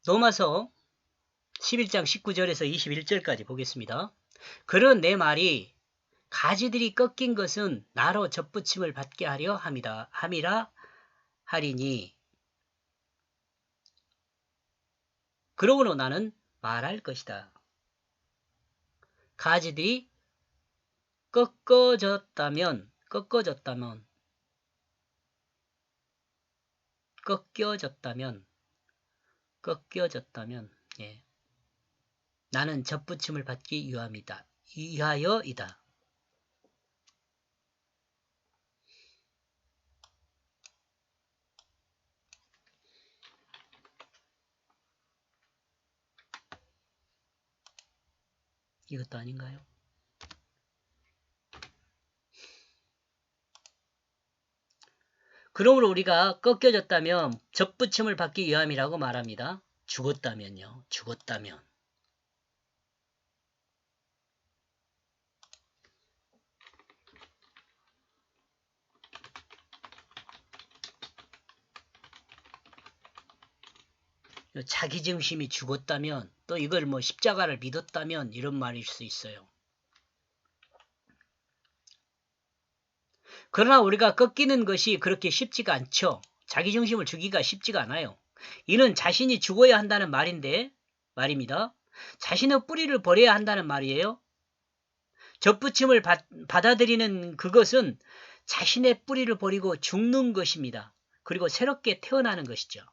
로마서 11장 19절에서 21절까지 보겠습니다. 그런 내 말이 가지들이 꺾인 것은 나로 접붙임을 받게 하려 함이라 하리니 그러므로 나는 말할 것이다. 가지들이 꺾여졌다면 예. 나는 접붙임을 받기 위하여이다. 이것도 아닌가요? 그러므로 우리가 꺾여졌다면 접붙임을 받기 위함이라고 말합니다. 죽었다면요. 죽었다면. 자기중심이 죽었다면 또 이걸 뭐 십자가를 믿었다면 이런 말일 수 있어요. 그러나 우리가 꺾이는 것이 그렇게 쉽지가 않죠. 자기중심을 죽이기가 쉽지가 않아요. 이는 자신이 죽어야 한다는 말입니다. 자신의 뿌리를 버려야 한다는 말이에요. 접붙임을 받아들이는 그것은 자신의 뿌리를 버리고 죽는 것입니다. 그리고 새롭게 태어나는 것이죠.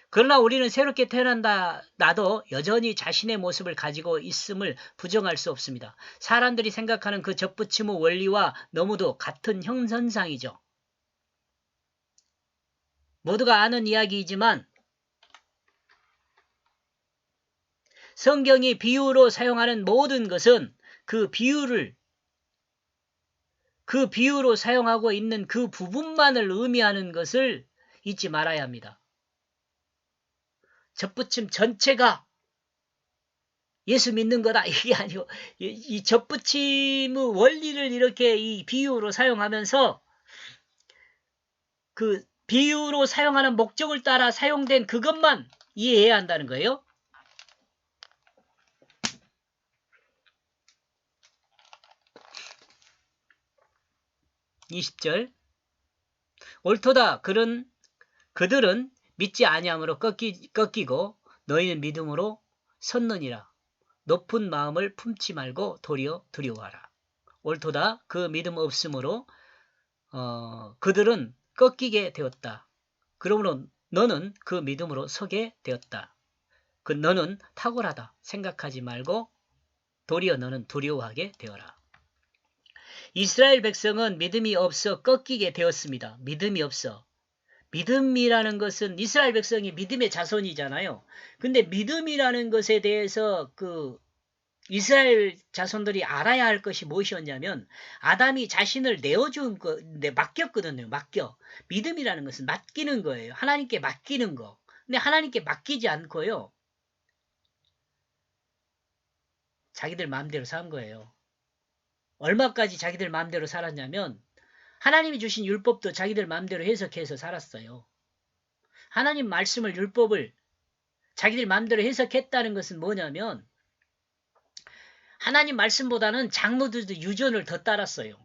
그러나 우리는 새롭게 태어난다도 여전히 자신의 모습을 가지고 있음을 부정할 수 없습니다. 사람들이 생각하는 그 접붙임의 원리와 너무도 같은 형선상이죠. 모두가 아는 이야기이지만 성경이 비유로 사용하는 모든 것은 그 비유로 사용하고 있는 그 부분만을 의미하는 것을 잊지 말아야 합니다. 접붙임 전체가 예수 믿는 거다 이게 아니고 이 접붙임의 원리를 이렇게 이 비유로 사용하면서 그 비유로 사용하는 목적을 따라 사용된 그것만 이해해야 한다는 거예요. (20절) 옳도다. 그들은 믿지 아니함으로 꺾이고 너희는 믿음으로 섰느니라. 높은 마음을 품지 말고 도리어 두려워하라. 옳도다. 그 믿음 없음으로 그들은 꺾이게 되었다. 그러므로 너는 그 믿음으로 서게 되었다. 그 너는 탁월하다 생각하지 말고 도리어 너는 두려워하게 되어라. 이스라엘 백성은 믿음이 없어 꺾이게 되었습니다. 믿음이 없어. 믿음이라는 것은 이스라엘 백성이 믿음의 자손이잖아요. 근데 믿음이라는 것에 대해서 그 이스라엘 자손들이 알아야 할 것이 무엇이었냐면 아담이 자신을 내어준 건데 맡겼거든요. 믿음이라는 것은 맡기는 거예요. 하나님께 맡기는 거. 근데 하나님께 맡기지 않고요. 자기들 마음대로 산 거예요. 얼마까지 자기들 마음대로 살았냐면 하나님이 주신 율법도 자기들 마음대로 해석해서 살았어요. 하나님 말씀을 율법을 자기들 마음대로 해석했다는 것은 뭐냐면 하나님 말씀보다는 장로들도 유전을 더 따랐어요.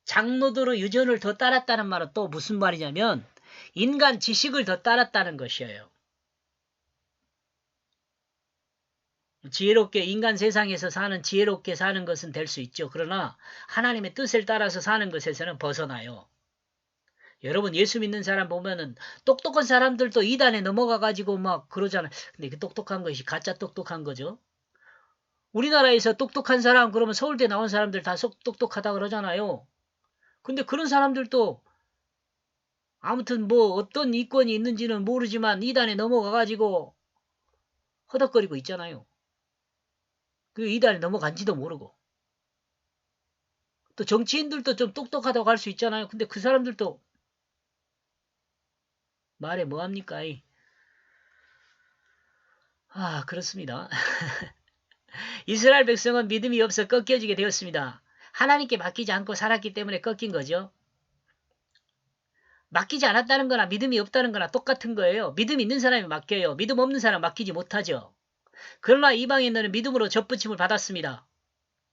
장로들의 유전을 더 따랐다는 말은 또 무슨 말이냐면 인간 지식을 더 따랐다는 것이에요. 지혜롭게 인간 세상에서 지혜롭게 사는 것은 될 수 있죠. 그러나 하나님의 뜻을 따라서 사는 것에서는 벗어나요. 여러분 예수 믿는 사람 보면은 똑똑한 사람들도 이단에 넘어가가지고 막 그러잖아요. 근데 그 똑똑한 것이 가짜 똑똑한 거죠. 우리나라에서 똑똑한 사람 그러면 서울대 나온 사람들 다 똑똑하다 그러잖아요. 근데 그런 사람들도 아무튼 뭐 어떤 이권이 있는지는 모르지만 이단에 넘어가가지고 허덕거리고 있잖아요. 그 이단에 넘어간지도 모르고. 또 정치인들도 좀 똑똑하다고 할 수 있잖아요. 근데 그 사람들도 말해 뭐합니까? 그렇습니다. 이스라엘 백성은 믿음이 없어 꺾여지게 되었습니다. 하나님께 맡기지 않고 살았기 때문에 꺾인 거죠. 맡기지 않았다는 거나 믿음이 없다는 거나 똑같은 거예요. 믿음 있는 사람이 맡겨요. 믿음 없는 사람 맡기지 못하죠. 그러나 이방인들은 믿음으로 접붙임을 받았습니다.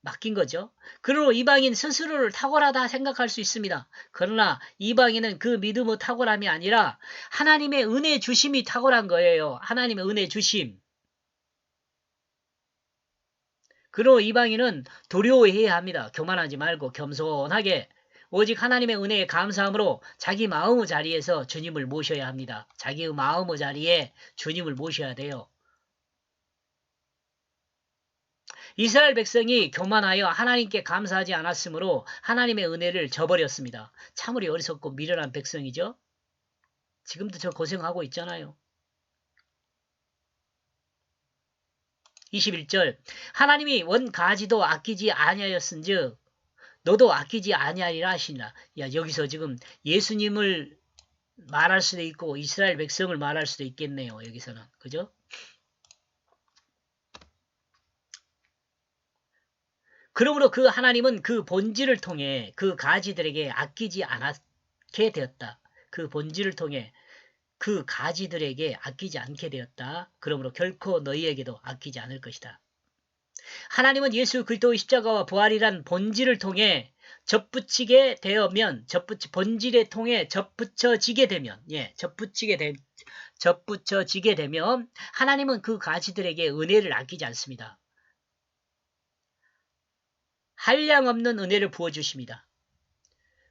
맡긴 거죠. 그러므로 이방인 스스로를 탁월하다 생각할 수 있습니다. 그러나 이방인은 그 믿음의 탁월함이 아니라 하나님의 은혜 주심이 탁월한 거예요. 하나님의 은혜 주심. 그러므로 이방인은 두려워해야 합니다. 교만하지 말고 겸손하게 오직 하나님의 은혜에 감사함으로 자기 마음의 자리에서 주님을 모셔야 합니다. 자기의 마음의 자리에 주님을 모셔야 돼요. 이스라엘 백성이 교만하여 하나님께 감사하지 않았으므로 하나님의 은혜를 저버렸습니다. 참으로 어리석고 미련한 백성이죠. 지금도 저 고생하고 있잖아요. 21절 하나님이 원 가지도 아끼지 아니하였은즉 너도 아끼지 아니하리라 하시니라. 야, 여기서 지금 예수님을 말할 수도 있고 이스라엘 백성을 말할 수도 있겠네요. 여기서는. 그죠? 그러므로 그 하나님은 그 본질을 통해 그 가지들에게 아끼지 않게 되었다. 그 본질을 통해 그 가지들에게 아끼지 않게 되었다. 그러므로 결코 너희에게도 아끼지 않을 것이다. 하나님은 예수 그리스도의 십자가와 부활이란 본질을 통해 접붙이게 되면 본질에 통해 접붙여지게 되면 접붙여지게 되면 하나님은 그 가지들에게 은혜를 아끼지 않습니다. 한량없는 은혜를 부어주십니다.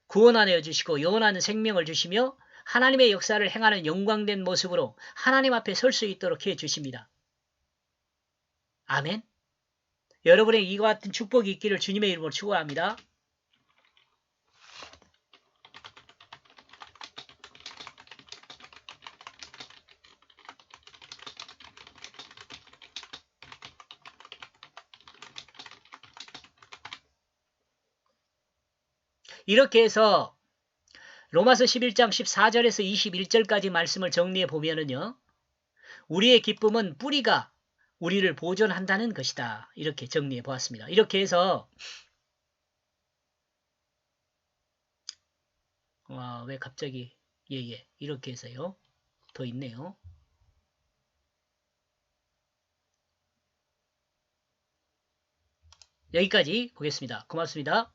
구원하여 주시고 영원한 생명을 주시며 하나님의 역사를 행하는 영광된 모습으로 하나님 앞에 설 수 있도록 해주십니다. 아멘. 여러분의 이와 같은 축복이 있기를 주님의 이름으로 축원합니다. 이렇게 해서 로마서 11장 14절에서 21절까지 말씀을 정리해 보면은요. 우리의 기쁨은 뿌리가 우리를 보존한다는 것이다. 이렇게 정리해 보았습니다. 이렇게 해서 왜 갑자기 이렇게 해서요. 더 있네요. 여기까지 보겠습니다. 고맙습니다.